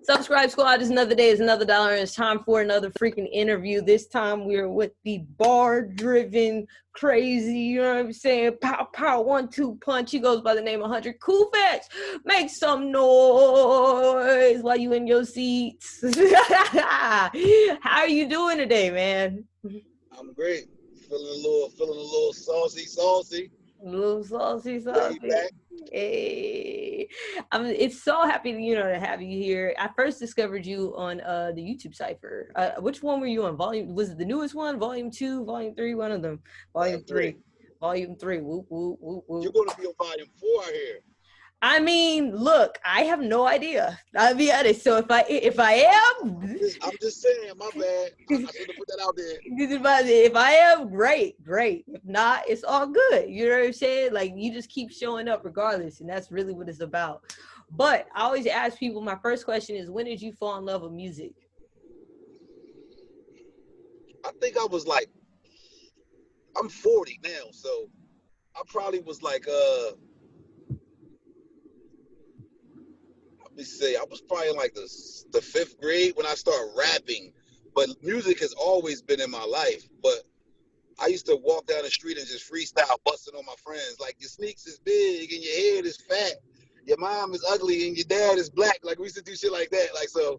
Subscribe Squad is another day, is another dollar, and it's time for another freaking interview. This time we're with the bar-driven, crazy, you know what I'm saying? Pow, pow, 1-2 punch. He goes by the name of 100 Kufis. Make some noise while you in your seats. How are you doing today, man? I'm great. Feeling a little saucy. A little saucy. Laid back. Hey, it's so happy to have you here. I first discovered you on the YouTube cipher. Which one were you on? Was it the newest one? Volume 2, Volume 3, one of them. Volume 3. Volume 3. Whoop, whoop, whoop, whoop. You're gonna be on Volume 4 here. I mean, look, I have no idea. I'll be honest. So if I am, I'm just saying, my bad. I should have put that out there. If I am, great. If not, it's all good. You know what I'm saying? Like, you just keep showing up regardless, and that's really what it's about. But I always ask people, my first question is, when did you fall in love with music? I think I was like, I'm 40 now, so I probably was like, let me say, I was probably in like the 5th grade when I started rapping. But music has always been in my life. But I used to walk down the street and just freestyle, busting on my friends. Like, your sneaks is big and your head is fat. Your mom is ugly and your dad is black. Like, we used to do shit like that. Like, so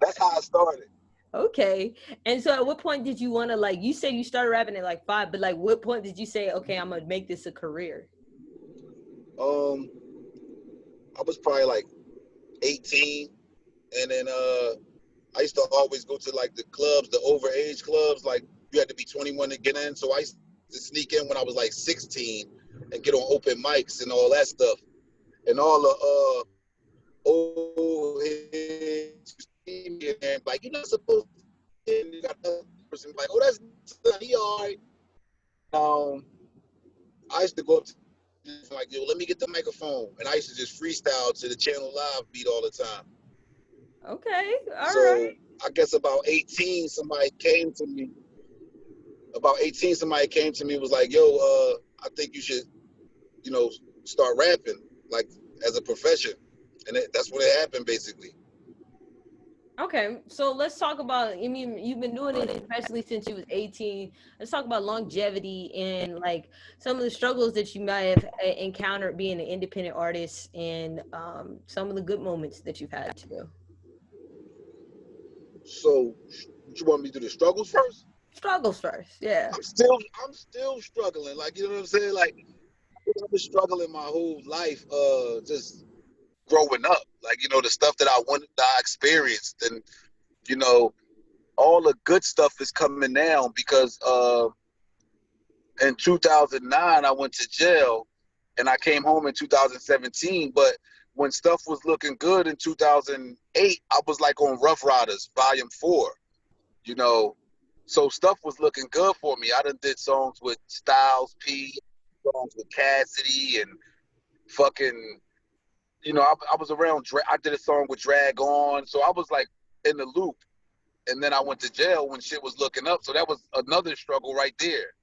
that's how I started. Okay. And so at what point did you want to, like, you said you started rapping at like 5, but like what point did you say, okay, I'm going to make this a career? I was probably like 18, and then I used to always go to like the clubs, the overage clubs. Like, you had to be 21 to get in, so I used to sneak in when I was like 16 and get on open mics and all that stuff. And all the old heads and like, you're not supposed to. And you got another person like, oh, that's he all right. I used to go up to like, yo, let me get the microphone, and I used to just freestyle to the Channel Live beat all the time. Okay, all so right. I guess about 18, somebody came to me. Was like, yo, I think you should, start rapping like as a profession, and that's what it happened basically. Okay, so let's talk about, I mean, you've been doing it especially since you was 18. Let's talk about longevity and like some of the struggles that you might have encountered being an independent artist, and some of the good moments that you've had too. So, you want me to do the struggles first? Struggles first, yeah. I'm still struggling. Like, you know what I'm saying? Like, I've been struggling my whole life, just growing up. Like, the stuff that I experienced, and all the good stuff is coming now because in 2009 I went to jail, and I came home in 2017. But when stuff was looking good in 2008, I was like on Rough Riders Volume 4, so stuff was looking good for me. I done did songs with Styles P, songs with Cassidy, and fucking, I was around. I did a song with Drag On, so I was like in the loop. And then I went to jail when shit was looking up, so that was another struggle right there.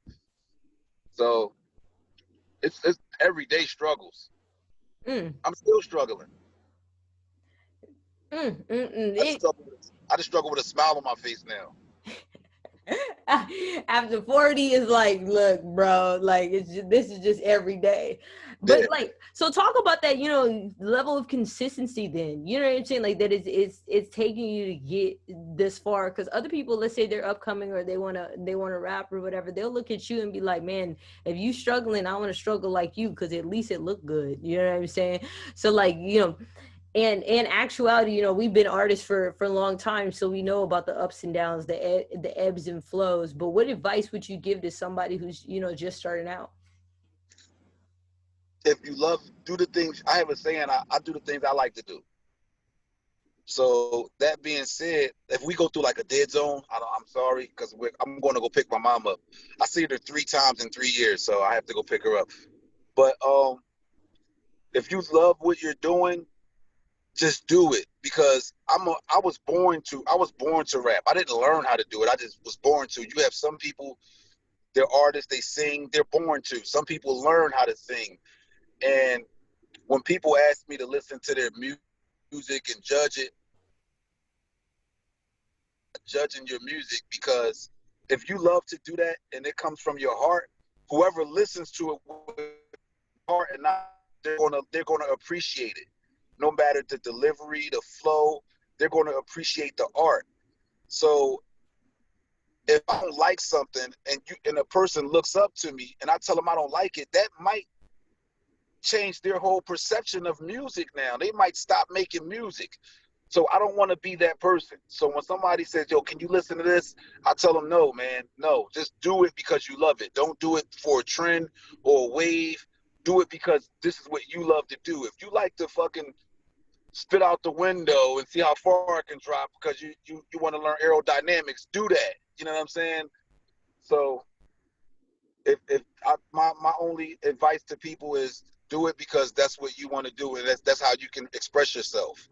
So it's everyday struggles. I'm still struggling. I just struggle with a smile on my face now. After 40 is like, look, bro, like this is just every day. But like, so talk about that, level of consistency then, you know what I'm saying? Like that it's taking you to get this far, because other people, let's say they're upcoming or they want to rap or whatever, they'll look at you and be like, man, if you struggling, I want to struggle like you, because at least it looked good. You know what I'm saying? So like, and in actuality, we've been artists for a long time, so we know about the ups and downs, the ebbs and flows. But what advice would you give to somebody who's, just starting out? If you do the things, I have a saying, I do the things I like to do. So that being said, if we go through like a dead zone, I'm sorry, because I'm going to go pick my mom up. I see her 3 times in 3 years, so I have to go pick her up. But if you love what you're doing, just do it, because I was born to rap. I didn't learn how to do it. I just was born to. You have some people, they're artists, they sing, they're born to. Some people learn how to sing. And when people ask me to listen to their music and judge it, judging your music, because if you love to do that and it comes from your heart, whoever listens to it with heart and not, they're gonna appreciate it. No matter the delivery, the flow, they're gonna appreciate the art. So if I don't like something and a person looks up to me and I tell them I don't like it, that might change their whole perception of music now. They might stop making music. So I don't want to be that person. So when somebody says, yo, can you listen to this? I tell them, no, man, no. Just do it because you love it. Don't do it for a trend or a wave. Do it because this is what you love to do. If you like to fucking spit out the window and see how far it can drop because you want to learn aerodynamics, do that. You know what I'm saying? So my only advice to people is do it because that's what you want to do, and that's how you can express yourself.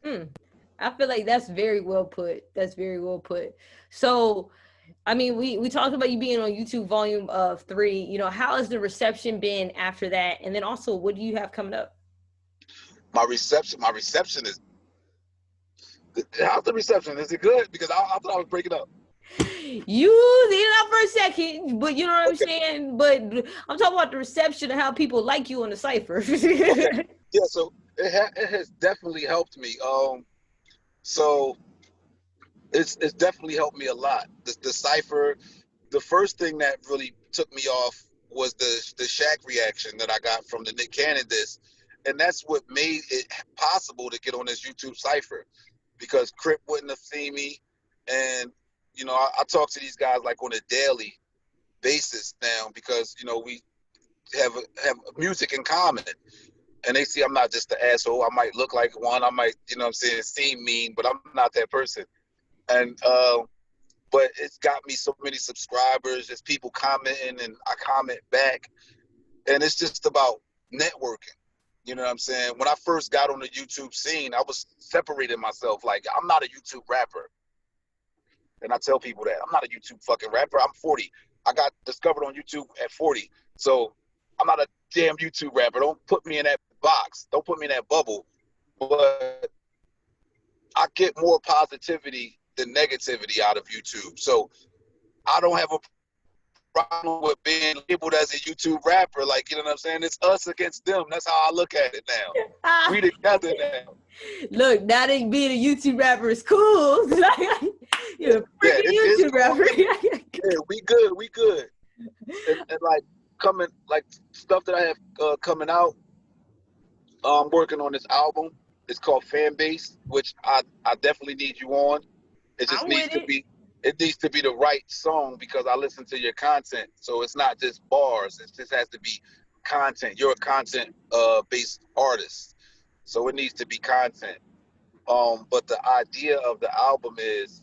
I feel like that's very well put. That's very well put. So, I mean, we talked about you being on YouTube volume of 3. You know, how has the reception been after that? And then also, what do you have coming up? My reception is, how's the reception? Is it good? Because I thought I was breaking up. You did it out for a second, but you know what I'm Okay. saying? But I'm talking about the reception and how people like you on the cipher. Okay. Yeah. So it has definitely helped me. So it's definitely helped me a lot. The cipher. The first thing that really took me off was the Shaq reaction that I got from the Nick Cannon disc, and that's what made it possible to get on this YouTube cipher, because Crip wouldn't have seen me, and I talk to these guys like on a daily basis now, because we have music in common, and they see I'm not just the asshole. I might look like one. I might, what I'm saying, seem mean, but I'm not that person. And but it's got me so many subscribers. There's people commenting, and I comment back, and it's just about networking. You know what I'm saying? When I first got on the YouTube scene, I was separating myself. Like, I'm not a YouTube rapper, and I tell people that I'm not a YouTube fucking rapper. I'm 40. I got discovered on YouTube at 40, so I'm not a damn YouTube rapper. Don't put me in that box. Don't put me in that bubble. But I get more positivity than negativity out of YouTube. So I don't have a problem with being labeled as a YouTube rapper. Like, you know what I'm saying? It's us against them. That's how I look at it now. We together now. Look, now that being a YouTube rapper is cool. You're a Yeah, freaking it's YouTube cool. rapper. Yeah, we good. We good. And like coming, like stuff that I have coming out. I'm working on this album. It's called Fan Base, which I definitely need you on. It just I'm needs with to it. be it needs to be the right song, because I listen to your content. So it's not just bars. It just has to be content. You're a content based artist. So it needs to be content. But the idea of the album is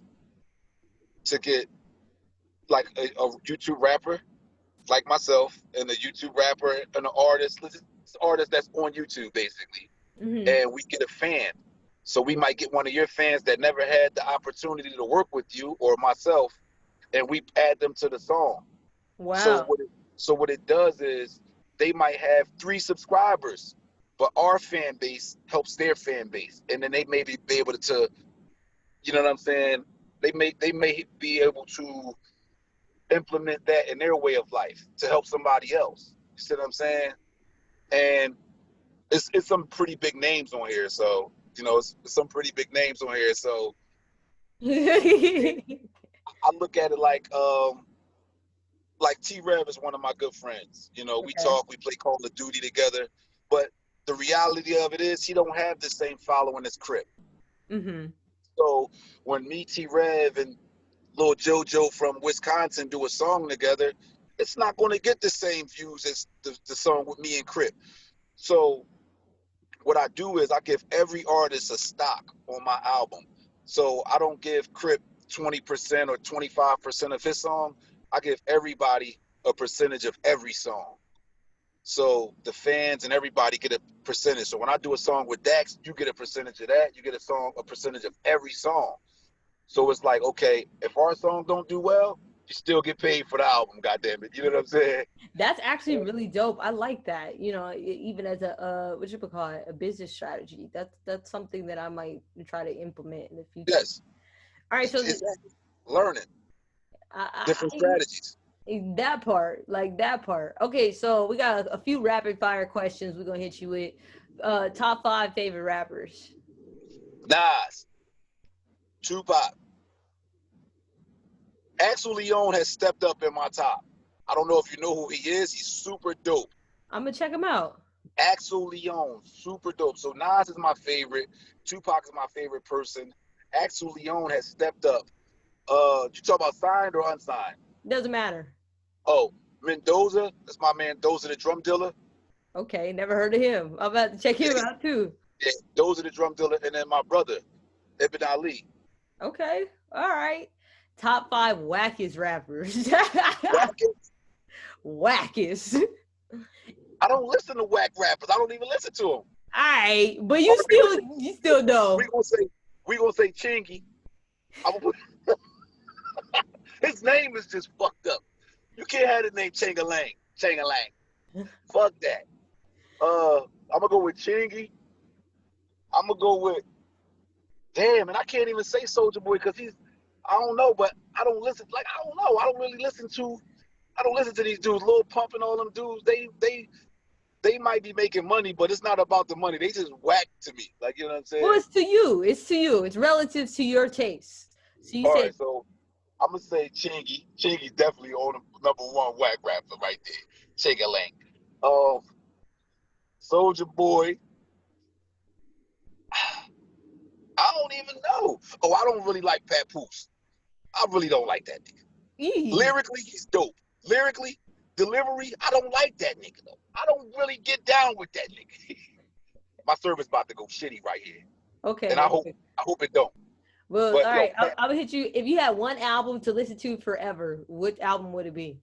to get like a YouTube rapper like myself, and a YouTube rapper and an artist, artist that's on YouTube basically, Mm-hmm. and we get a fan. So we might get one of your fans that never had the opportunity to work with you or myself, and we add them to the song. So Wow. what it does is they might have 3 subscribers, but our fan base helps their fan base, and then they may be able to, you know what I'm saying? They may be able to implement that in their way of life to help somebody else. You see what I'm saying? And it's some pretty big names on here. So it's some pretty big names on here. So I look at it like T-Rev is one of my good friends. We Okay. talk, we play Call of Duty together, but the reality of it is he don't have the same following as Crip. Mm-hmm. So when me, T-Rev, and Lil JoJo from Wisconsin do a song together, it's not going to get the same views as the song with me and Crip. So what I do is I give every artist a stock on my album. So I don't give Crip 20% or 25% of his song. I give everybody a percentage of every song. So the fans and everybody get a percentage. So when I do a song with Dax, you get a percentage of that. You get a percentage of every song. So it's like, okay, if our song don't do well, you still get paid for the album, goddamn it. You know what I'm saying? That's actually really dope. I like that. You know, even as a what you call it, a business strategy. That's something that I might try to implement in the future. Yes. All right, so It's learning different strategies. that part, like that part. Okay, so we got a few rapid fire questions we're gonna hit you with. Top 5 favorite rappers. Nas, Tupac, Axel Leon has stepped up in my top. I don't know if you know who he is. He's super dope. I'm gonna check him out. Axel Leon, super dope. So Nas is my favorite. Tupac is my favorite person. Axel Leon has stepped up. You talk about signed or unsigned? Doesn't matter. Oh, Mendoza, that's my man. Doza the drum dealer. Okay, never heard of him. I'm about to check him out too. Yeah, Doza the drum dealer, and then my brother, Ibn Ali. Okay, all right. Top 5 wackest rappers. Wackest. Wackest. I don't listen to whack rappers. I don't even listen to them. All right, but you still know. We gonna say Chingy. His name is just fucked up. You can't have the name Changalang. Changalang. Fuck that. I'm gonna go with Chingy. I'm gonna go with damn, and I can't even say Soldier Boy because I don't know, but I don't listen. Like I don't know. I don't listen to these dudes. Lil Pump and all them dudes. They might be making money, but it's not about the money. They just whack to me. Like, you know what I'm saying? Well, it's to you. It's to you. It's relative to your taste. So you all say. Right, so I'm gonna say Chingy. Chingy's definitely on the #1 whack rapper right there. Changalang. Soldier Boy. I don't even know. Oh, I don't really like Papoose. I really don't like that nigga. Lyrically, he's dope. Lyrically, delivery, I don't like that nigga though. I don't really get down with that nigga. My service about to go shitty right here. Okay. And I hope it don't. Well, but, all right. I'll hit you. If you had one album to listen to forever, which album would it be?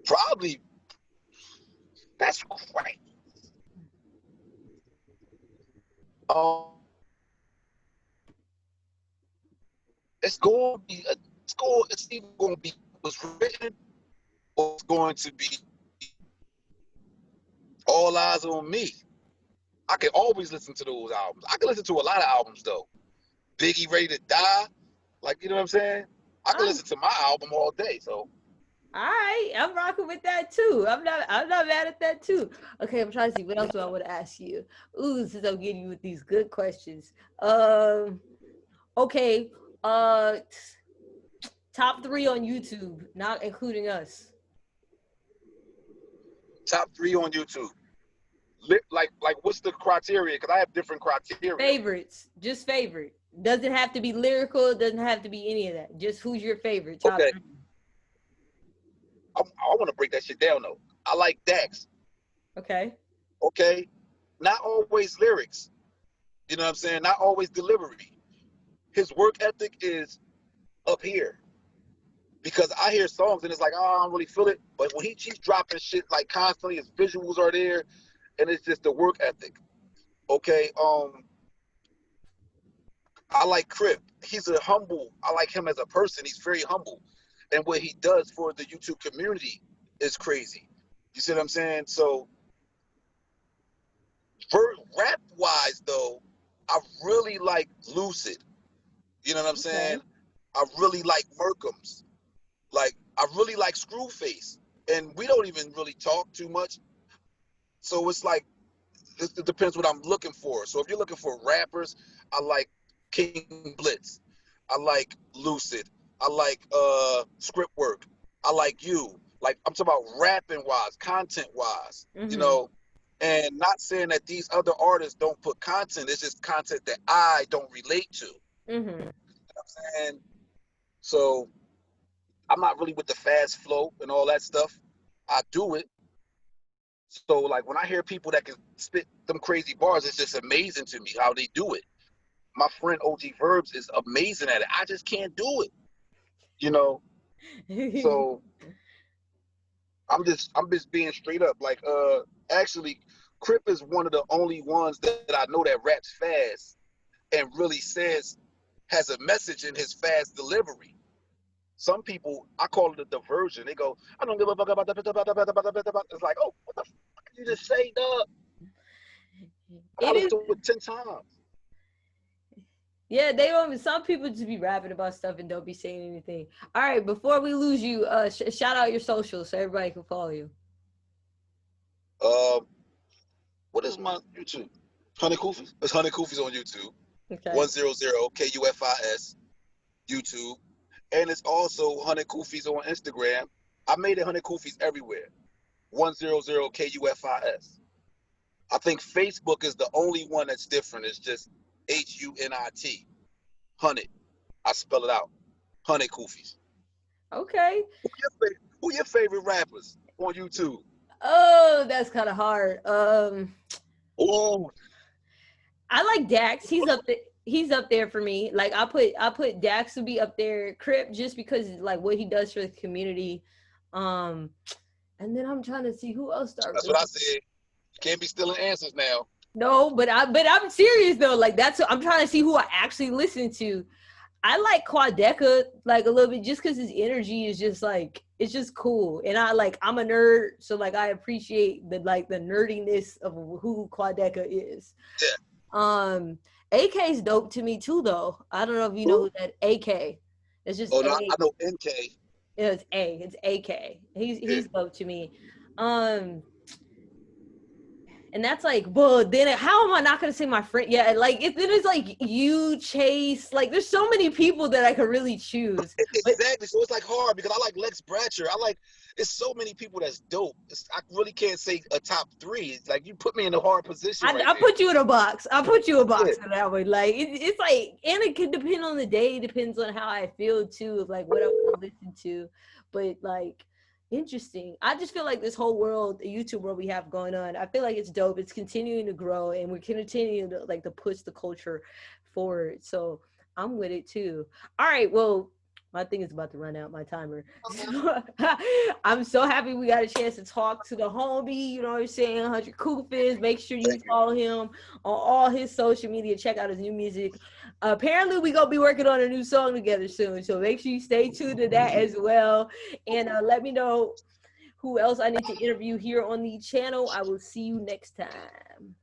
Probably. That's great. It's either going to be what's written or it's going to be All Eyes on Me. I can always listen to those albums. I can listen to a lot of albums though. Biggie Ready to Die, like, you know what I'm saying? I can listen to my album all day. So. All right, I'm rocking with that too. I'm not mad at that too. Okay, I'm trying to see what else do I want to ask you. Ooh, since I'm getting you with these good questions. Okay. Top 3 on YouTube, not including us. Top 3 on YouTube. Like what's the criteria? Because I have different criteria. Favorites, just favorite. Doesn't have to be lyrical. Doesn't have to be any of that. Just who's your favorite? Top 3. I want to break that shit down though. I like Dax. Okay. Not always lyrics. You know what I'm saying? Not always delivery. His work ethic is up here. Because I hear songs and it's like, oh, I don't really feel it. But when he's dropping shit like constantly, his visuals are there, and it's just the work ethic. Okay. I like Crip. I like him as a person. He's very humble. And what he does for the YouTube community is crazy. You see what I'm saying? So, rap-wise, though, I really like Lucid. You know what I'm saying? I really like Merkham's. Like, I really like Screwface. And we don't even really talk too much. So it's like, it depends what I'm looking for. So if you're looking for rappers, I like King Blitz. I like Lucid. I like Script Work. I like you. Like, I'm talking about rapping wise, content wise, you know, and not saying that these other artists don't put content. It's just content that I don't relate to. You know what I'm saying? So I'm not really with the fast flow and all that stuff. I do it. So like when I hear people that can spit them crazy bars, it's just amazing to me how they do it. My friend OG Verbs is amazing at it. I just can't do it. You know, so I'm just being straight up. Like, actually, Crip is one of the only ones that I know that raps fast and really has a message in his fast delivery. Some people, I call it a diversion. They go, I don't give a fuck about that. It's like, oh, what the fuck did you just say, dog? I It is. listen to it 10 times. Yeah, they don't. Some people just be rapping about stuff and don't be saying anything. All right, before we lose you, shout out your socials so everybody can follow you. Um, what is my YouTube? Honey Kufis. It's Honey Kufis on YouTube. Okay. 100 KUFIS YouTube, and it's also Honey Kufis on Instagram. I made it Honey Kufis everywhere. 100 KUFIS. I think Facebook is the only one that's different. It's just HUNIT. Honey. I spell it out. Honey Kufis. Okay. Who your favorite rappers on YouTube? Oh, that's kind of hard. Oh, I like Dax. He's up there. He's up there for me. Like I put Dax to be up there. Crip just because like what he does for the community. Um, and then I'm trying to see who else start. that's what I said. You can't be stealing answers now. No, but I'm serious though. Like that's what I'm trying to see who I actually listen to. I like Quadeca like a little bit just because his energy is just like it's just cool, and I'm a nerd, so like I appreciate the nerdiness of who Quadeca is. Yeah. AK's dope to me too, though. I don't know if you know who that AK. It's just Oh no, A. I know NK. It's A. It's AK. He's dope to me. And that's like, well, then how am I not gonna say my friend? Yeah, like then it's like you, Chase. Like, there's so many people that I could really choose. Exactly. So it's like hard because I like Lex Bratcher. It's so many people that's dope. I really can't say a top three. It's like you put me in a hard position. I put you in a box. I put you in a box for that one. Like it's like, and it could depend on the day. It depends on how I feel too, of like what I want to listen to. But like, interesting. I just feel like this whole world, the YouTube world we have going on, I feel like it's dope. It's continuing to grow, and we're continuing to push the culture forward. So I'm with it too. All right, well, my thing is about to run out, my timer. So, I'm so happy we got a chance to talk to the homie, you know what I'm saying, 100 Kufis. Make sure you follow him on all his social media. Check out his new music. Apparently, we going to be working on a new song together soon, so make sure you stay tuned to that as well. And let me know who else I need to interview here on the channel. I will see you next time.